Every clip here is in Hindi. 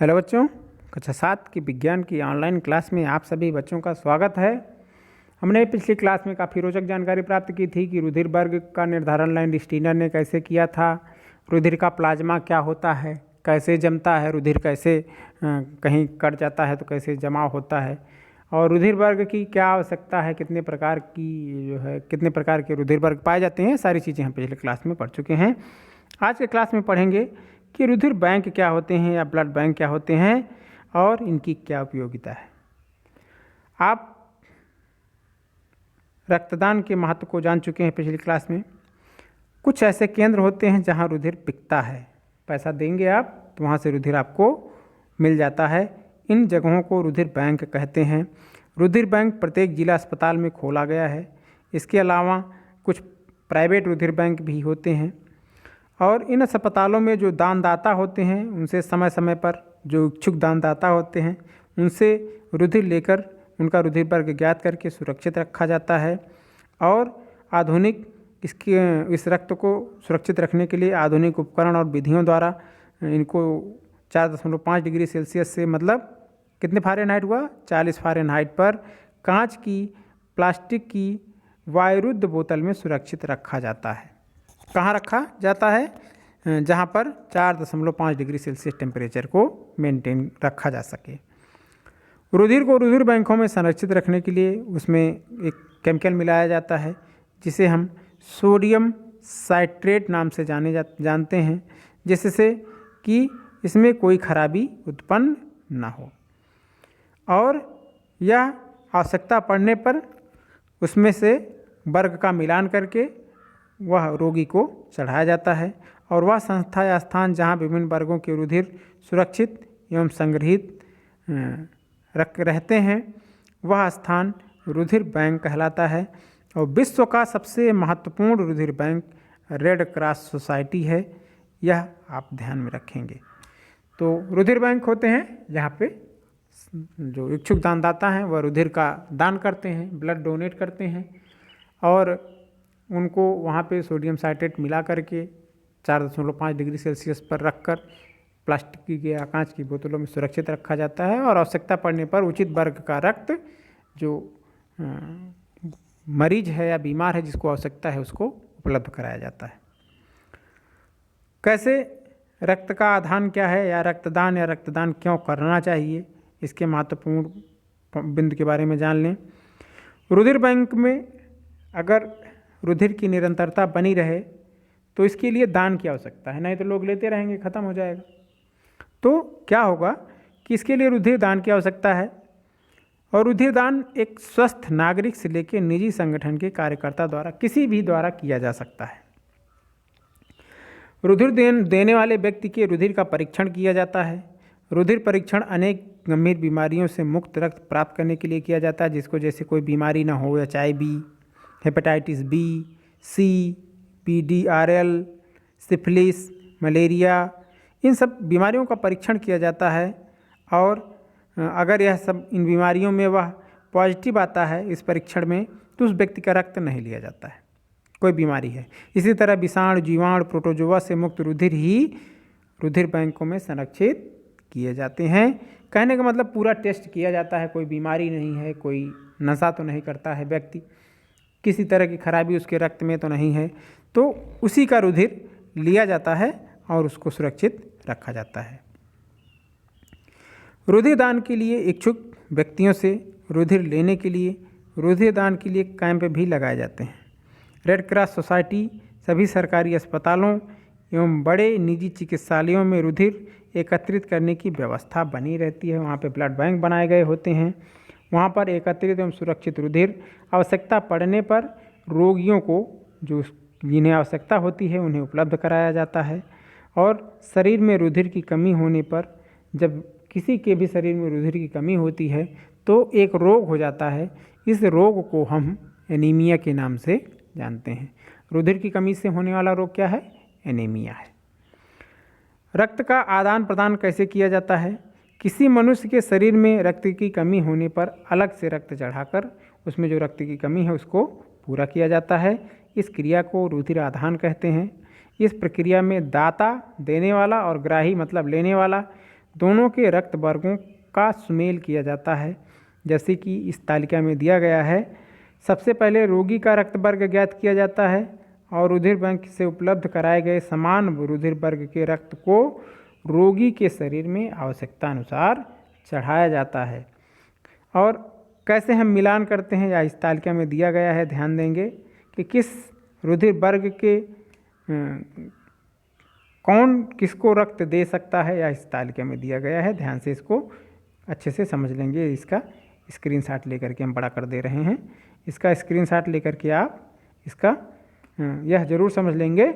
हेलो बच्चों, कक्षा 7 की विज्ञान की ऑनलाइन क्लास में आप सभी बच्चों का स्वागत है। हमने पिछली क्लास में काफ़ी रोचक जानकारी प्राप्त की थी कि रुधिर वर्ग का निर्धारण लैंड स्टीनर ने कैसे किया था, रुधिर का प्लाज्मा क्या होता है, कैसे जमता है, रुधिर कैसे कहीं कट जाता है तो कैसे जमाव होता है, और रुधिर वर्ग की क्या आवश्यकता है, कितने प्रकार के रुधिर वर्ग पाए जाते हैं। सारी चीज़ें हम पिछले क्लास में पढ़ चुके हैं। आज के क्लास में पढ़ेंगे कि रुधिर बैंक क्या होते हैं या ब्लड बैंक क्या होते हैं और इनकी क्या उपयोगिता है। आप रक्तदान के महत्व को जान चुके हैं पिछली क्लास में। कुछ ऐसे केंद्र होते हैं जहां रुधिर बिकता है, पैसा देंगे आप तो वहां से रुधिर आपको मिल जाता है। इन जगहों को रुधिर बैंक कहते हैं। रुधिर बैंक प्रत्येक जिला अस्पताल में खोला गया है। इसके अलावा कुछ प्राइवेट रुधिर बैंक भी होते हैं और इन अस्पतालों में जो दानदाता होते हैं उनसे समय समय पर, जो इच्छुक दानदाता होते हैं उनसे रुधिर लेकर उनका रुधिर वर्ग ज्ञात करके सुरक्षित रखा जाता है। और आधुनिक इस रक्त को सुरक्षित रखने के लिए आधुनिक उपकरण और विधियों द्वारा इनको 4.5 डिग्री सेल्सियस से, मतलब कितने फ़ारेनहाइट हुआ, 40 फ़ारेनहाइट पर कांच की, प्लास्टिक की वायुरुद्ध बोतल में सुरक्षित रखा जाता है। कहाँ रखा जाता है? जहाँ पर 4.5 डिग्री सेल्सियस टेम्परेचर को मेंटेन रखा जा सके। रुधिर को रुधिर बैंकों में संरक्षित रखने के लिए उसमें एक केमिकल मिलाया जाता है जिसे हम सोडियम साइट्रेट नाम से जानते हैं, जिससे कि इसमें कोई खराबी उत्पन्न ना हो और यह आवश्यकता पड़ने पर उसमें से वर्ग का मिलान करके वह रोगी को चढ़ाया जाता है। और वह संस्था या स्थान जहां विभिन्न वर्गों के रुधिर सुरक्षित एवं संग्रहित रहते हैं वह स्थान रुधिर बैंक कहलाता है। और विश्व का सबसे महत्वपूर्ण रुधिर बैंक रेड क्रॉस सोसाइटी है, यह आप ध्यान में रखेंगे। तो रुधिर बैंक होते हैं जहाँ पे जो इच्छुक दानदाता हैं वह रुधिर का दान करते हैं, ब्लड डोनेट करते हैं और उनको वहाँ पे सोडियम साइट्रेट मिला करके 4.5 डिग्री सेल्सियस पर रखकर प्लास्टिक की या कांच की बोतलों में सुरक्षित रखा जाता है। और आवश्यकता पड़ने पर उचित वर्ग का रक्त जो मरीज है या बीमार है जिसको आवश्यकता है उसको उपलब्ध कराया जाता है। कैसे रक्त का आदान क्या है या रक्तदान क्यों करना चाहिए, इसके महत्वपूर्ण बिंदु के बारे में जान लें। रुधिर बैंक में अगर रुधिर की निरंतरता बनी रहे तो इसके लिए दान की आवश्यकता है, नहीं तो लोग लेते रहेंगे, ख़त्म हो जाएगा। तो क्या होगा कि इसके लिए रुधिर दान की आवश्यकता है। और रुधिर दान एक स्वस्थ नागरिक से लेकर निजी संगठन के कार्यकर्ता द्वारा, किसी भी द्वारा किया जा सकता है। रुधिर देने वाले व्यक्ति के रुधिर का परीक्षण किया जाता है। रुधिर परीक्षण अनेक गंभीर बीमारियों से मुक्त रक्त प्राप्त करने के लिए किया जाता है, जिसको जैसे कोई बीमारी ना हो, HIV, hepatitis B, C, PDRL, syphilis, malaria, इन सब बीमारियों का परीक्षण किया जाता है। और अगर यह सब इन बीमारियों में वह पॉजिटिव आता है इस परीक्षण में तो उस व्यक्ति का रक्त नहीं लिया जाता है, कोई बीमारी है। इसी तरह विषाणु, जीवाणु, प्रोटोजोआ से मुक्त रुधिर ही रुधिर बैंकों में संरक्षित किए जाते हैं। कहने का मतलब पूरा टेस्ट किया जाता है, कोई बीमारी नहीं है, कोई नशा तो नहीं करता है व्यक्ति, किसी तरह की खराबी उसके रक्त में तो नहीं है, तो उसी का रुधिर लिया जाता है और उसको सुरक्षित रखा जाता है। रुधिर दान के लिए इच्छुक व्यक्तियों से रुधिर लेने के लिए रुधिर दान के लिए कैंप भी लगाए जाते हैं। रेड क्रॉस सोसाइटी सभी सरकारी अस्पतालों एवं बड़े निजी चिकित्सालयों में रुधिर एकत्रित करने की व्यवस्था बनी रहती है। वहाँ पे ब्लड बैंक बनाए गए होते हैं। वहाँ पर एकत्रित एवं सुरक्षित रुधिर आवश्यकता पड़ने पर रोगियों को, जो जिन्हें आवश्यकता होती है, उन्हें उपलब्ध कराया जाता है। और शरीर में रुधिर की कमी होने पर, जब किसी के भी शरीर में रुधिर की कमी होती है तो एक रोग हो जाता है। इस रोग को हम एनीमिया के नाम से जानते हैं। रुधिर की कमी से होने वाला रोग क्या है? एनीमिया है। रक्त का आदान प्रदान कैसे किया जाता है? किसी मनुष्य के शरीर में रक्त की कमी होने पर अलग से रक्त चढ़ाकर उसमें जो रक्त की कमी है उसको पूरा किया जाता है। इस क्रिया को रुधिर आदान कहते हैं। इस प्रक्रिया में दाता, देने वाला और ग्राही मतलब लेने वाला दोनों के रक्त वर्गों का सुमेल किया जाता है, जैसे कि इस तालिका में दिया गया है। सबसे पहले रोगी का रक्त वर्ग ज्ञात किया जाता है और रुधिर बैंक से उपलब्ध कराए गए समान रुधिर वर्ग के रक्त को रोगी के शरीर में आवश्यकता अनुसार चढ़ाया जाता है। और कैसे हम मिलान करते हैं या इस तालिका में दिया गया है, ध्यान देंगे कि किस रुधिर वर्ग के कौन किसको रक्त दे सकता है या इस तालिका में दिया गया है। ध्यान से इसको अच्छे से समझ लेंगे। इसका स्क्रीनशॉट लेकर के हम बड़ा कर दे रहे हैं। इसका स्क्रीनशॉट लेकर के आप इसका यह जरूर समझ लेंगे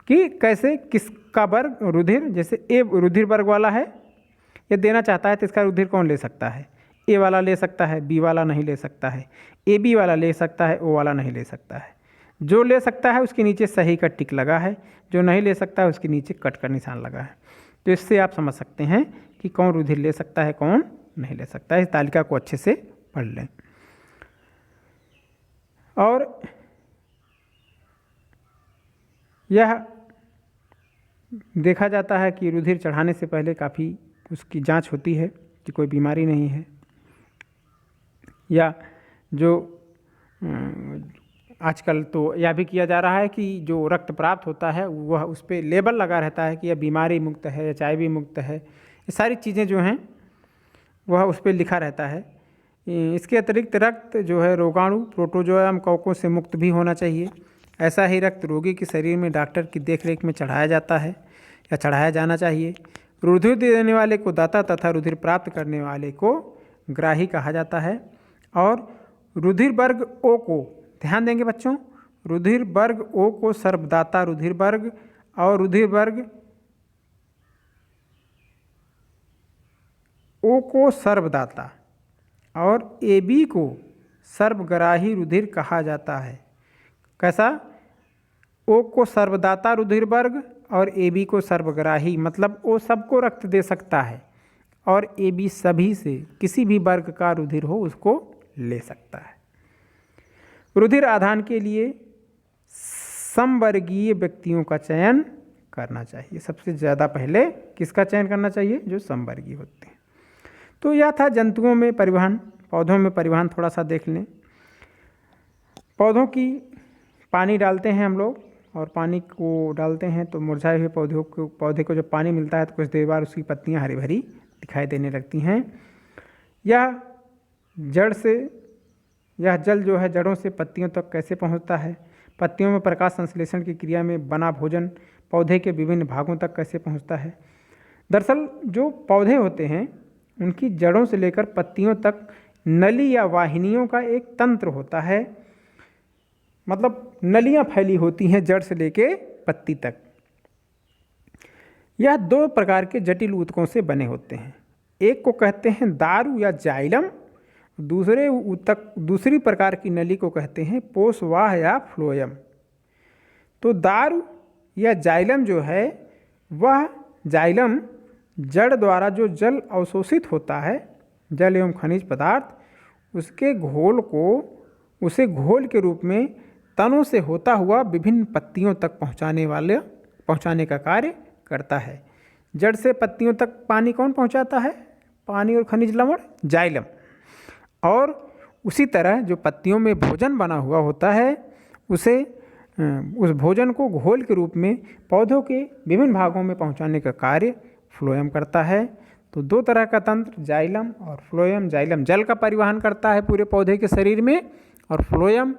कि कैसे किसका वर्ग रुधिर, जैसे ए रुधिर वर्ग वाला है, ये देना चाहता है तो इसका रुधिर कौन ले सकता है? ए वाला ले सकता है, बी वाला नहीं ले सकता है, ए बी वाला ले सकता है, ओ वाला नहीं ले सकता है। जो ले सकता है उसके नीचे सही का टिक लगा है, जो नहीं ले सकता है उसके नीचे कट का निशान लगा है। तो इससे आप समझ सकते हैं कि कौन रुधिर ले सकता है, कौन नहीं ले सकता है। इस तालिका को अच्छे से पढ़ लें। और यह देखा जाता है कि रुधिर चढ़ाने से पहले काफ़ी उसकी जांच होती है कि कोई बीमारी नहीं है, या जो आजकल तो यह भी किया जा रहा है कि जो रक्त प्राप्त होता है वह उस पर लेबल लगा रहता है कि यह बीमारी मुक्त है, HIV मुक्त है। ये सारी चीज़ें जो हैं वह उस पर लिखा रहता है। इसके अतिरिक्त रक्त जो है रोगाणु, प्रोटोजोआ, कवकों से मुक्त भी होना चाहिए। ऐसा ही रक्त रोगी के शरीर में डॉक्टर की देखरेख में चढ़ाया जाता है या चढ़ाया जाना चाहिए। रुधिर देने वाले को दाता तथा रुधिर प्राप्त करने वाले को ग्राही कहा जाता है। और रुधिर वर्ग ओ को, ध्यान देंगे बच्चों, रुधिर वर्ग ओ को सर्वदाता रुधिर वर्ग और रुधिर वर्ग ओ को सर्वदाता और AB को सर्वग्राही रुधिर कहा जाता है। कैसा? ओ को सर्वदाता रुधिर वर्ग और AB को सर्वग्राही, मतलब ओ सबको रक्त दे सकता है और AB सभी से किसी भी वर्ग का रुधिर हो उसको ले सकता है। रुधिर आदान के लिए समवर्गीय व्यक्तियों का चयन करना चाहिए। सबसे ज़्यादा पहले किसका चयन करना चाहिए? जो समवर्गीय होते हैं। तो यह था जंतुओं में परिवहन। पौधों में परिवहन थोड़ा सा देख लें। पौधों की पानी डालते हैं हम लोग, और पानी को डालते हैं तो मुरझाए हुए पौधे को जब पानी मिलता है तो कुछ देर बाद उसकी पत्तियां हरी भरी दिखाई देने लगती हैं। यह जल जो है जड़ों से पत्तियों तक कैसे पहुंचता है? पत्तियों में प्रकाश संश्लेषण की क्रिया में बना भोजन पौधे के विभिन्न भागों तक कैसे पहुंचता है? दरअसल जो पौधे होते हैं उनकी जड़ों से लेकर पत्तियों तक नली या वाहिनियों का एक तंत्र होता है, मतलब नलियां फैली होती हैं जड़ से लेके पत्ती तक। यह 2 प्रकार के जटिल ऊतकों से बने होते हैं। एक को कहते हैं दारू या जाइलम, दूसरी प्रकार की नली को कहते हैं पोषवाह या फ्लोएम। तो दारू या जाइलम जो है वह जाइलम जड़ द्वारा जो जल अवशोषित होता है, जल एवं खनिज पदार्थ, उसे घोल के रूप में तनों से होता हुआ विभिन्न पत्तियों तक पहुंचाने का कार्य करता है। जड़ से पत्तियों तक पानी कौन पहुंचाता है? पानी और खनिज लवण, जाइलम। और उसी तरह जो पत्तियों में भोजन बना हुआ होता है उस भोजन को घोल के रूप में पौधों के विभिन्न भागों में पहुंचाने का कार्य फ्लोएम करता है। तो 2 तरह का तंत्र, जाइलम और फ्लोएम। जाइलम जल का परिवहन करता है पूरे पौधे के शरीर में, और फ्लोएम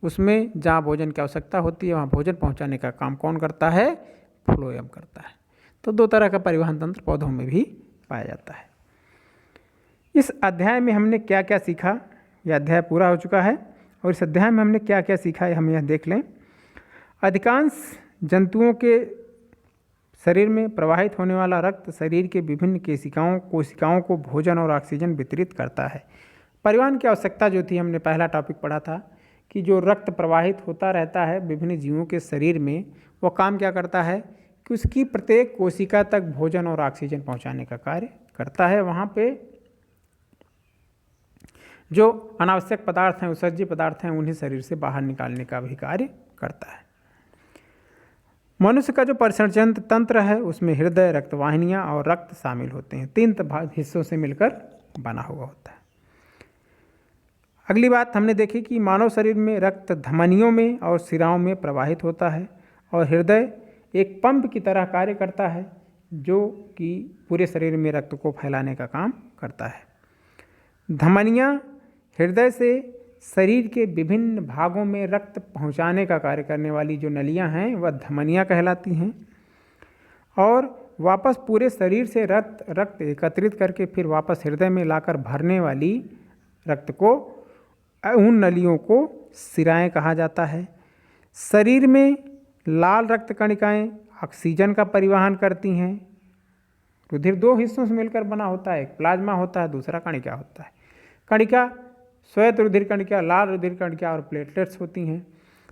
उसमें जहाँ भोजन की आवश्यकता होती है वहाँ भोजन पहुँचाने का काम कौन करता है? फ्लोएम करता है। तो 2 तरह का परिवहन तंत्र पौधों में भी पाया जाता है। इस अध्याय में हमने क्या क्या सीखा? यह अध्याय पूरा हो चुका है और इस अध्याय में हमने क्या क्या सीखा हम यह देख लें। अधिकांश जंतुओं के शरीर में प्रवाहित होने वाला रक्त शरीर के विभिन्न कोशिकाओं को भोजन और ऑक्सीजन वितरित करता है। परिवहन की आवश्यकता जो थी, हमने पहला टॉपिक पढ़ा था कि जो रक्त प्रवाहित होता रहता है विभिन्न जीवों के शरीर में, वो काम क्या करता है कि उसकी प्रत्येक कोशिका तक भोजन और ऑक्सीजन पहुंचाने का कार्य करता है। वहाँ पे जो अनावश्यक पदार्थ हैं, उत्सर्जी पदार्थ हैं, उन्हें शरीर से बाहर निकालने का भी कार्य करता है। मनुष्य का जो परिसंचरण तंत्र है उसमें हृदय, रक्तवाहिनियाँ और रक्त शामिल होते हैं। 3 हिस्सों से मिलकर बना हुआ होता है। अगली बात हमने देखी कि मानव शरीर में रक्त धमनियों में और सिराओं में प्रवाहित होता है और हृदय एक पंप की तरह कार्य करता है जो कि पूरे शरीर में रक्त को फैलाने का काम करता है। धमनियाँ हृदय से शरीर के विभिन्न भागों में रक्त पहुंचाने का कार्य करने वाली जो नलियां हैं वह धमनियाँ कहलाती हैं और वापस पूरे शरीर से रक्त एकत्रित करके फिर वापस हृदय में लाकर भरने वाली रक्त को, उन नलियों को सिराएं कहा जाता है। शरीर में लाल रक्त कणिकाएँ ऑक्सीजन का परिवहन करती हैं। रुधिर 2 हिस्सों से मिलकर बना होता है, एक प्लाज्मा होता है, दूसरा कणिका होता है। कणिका श्वेत रुधिर कणिका, लाल रुधिर कणिका और प्लेटलेट्स होती हैं।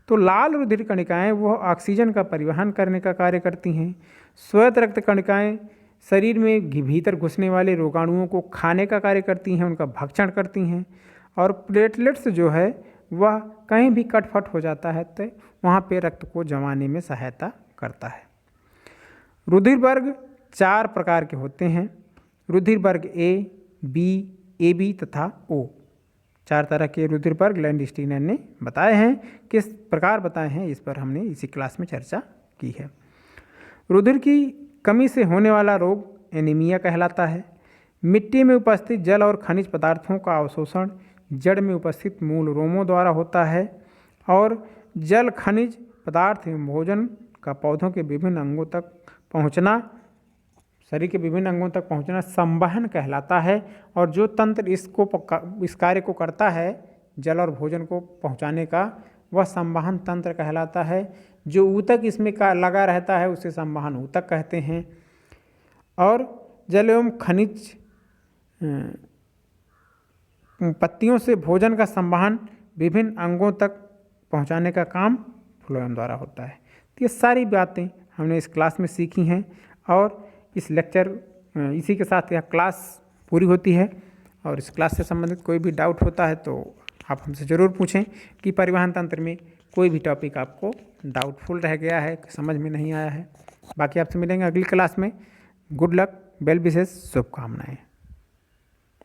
तो लाल रुधिर कणिकाएँ वो ऑक्सीजन का परिवहन करने का कार्य करती हैं। श्वेत रक्त कणिकाएँ शरीर में भीतर घुसने वाले रोगाणुओं को खाने का कार्य करती हैं, उनका भक्षण करती हैं। और प्लेटलेट्स जो है वह कहीं भी कटफट हो जाता है तो वहाँ पे रक्त को जमाने में सहायता करता है। रुधिर वर्ग 4 प्रकार के होते हैं। रुधिर वर्ग ए, बी, ए बी तथा ओ, 4 तरह के रुधिर वर्ग लैंडस्टीनर ने बताए हैं। किस प्रकार बताए हैं इस पर हमने इसी क्लास में चर्चा की है। रुधिर की कमी से होने वाला रोग एनीमिया कहलाता है। मिट्टी में उपस्थित जल और खनिज पदार्थों का अवशोषण जड़ में उपस्थित मूल रोमों द्वारा होता है और जल, खनिज पदार्थ एवं भोजन का पौधों के विभिन्न अंगों तक पहुंचना, शरीर के विभिन्न अंगों तक पहुंचना संवहन कहलाता है। और जो तंत्र इस कार्य को करता है, जल और भोजन को पहुंचाने का, वह संवहन तंत्र कहलाता है। जो ऊतक इसमें लगा रहता है उसे संवहन ऊतक कहते हैं। और जल एवं खनिज पत्तियों से भोजन का संवहन विभिन्न अंगों तक पहुंचाने का काम फ्लोएम द्वारा होता है। तो ये सारी बातें हमने इस क्लास में सीखी हैं और इस लेक्चर इसी के साथ यह क्लास पूरी होती है। और इस क्लास से संबंधित कोई भी डाउट होता है तो आप हमसे ज़रूर पूछें कि परिवहन तंत्र में कोई भी टॉपिक आपको डाउटफुल रह गया है, समझ में नहीं आया है। बाकी आपसे मिलेंगे अगली क्लास में। गुड लक, वेल विशेष, शुभकामनाएँ।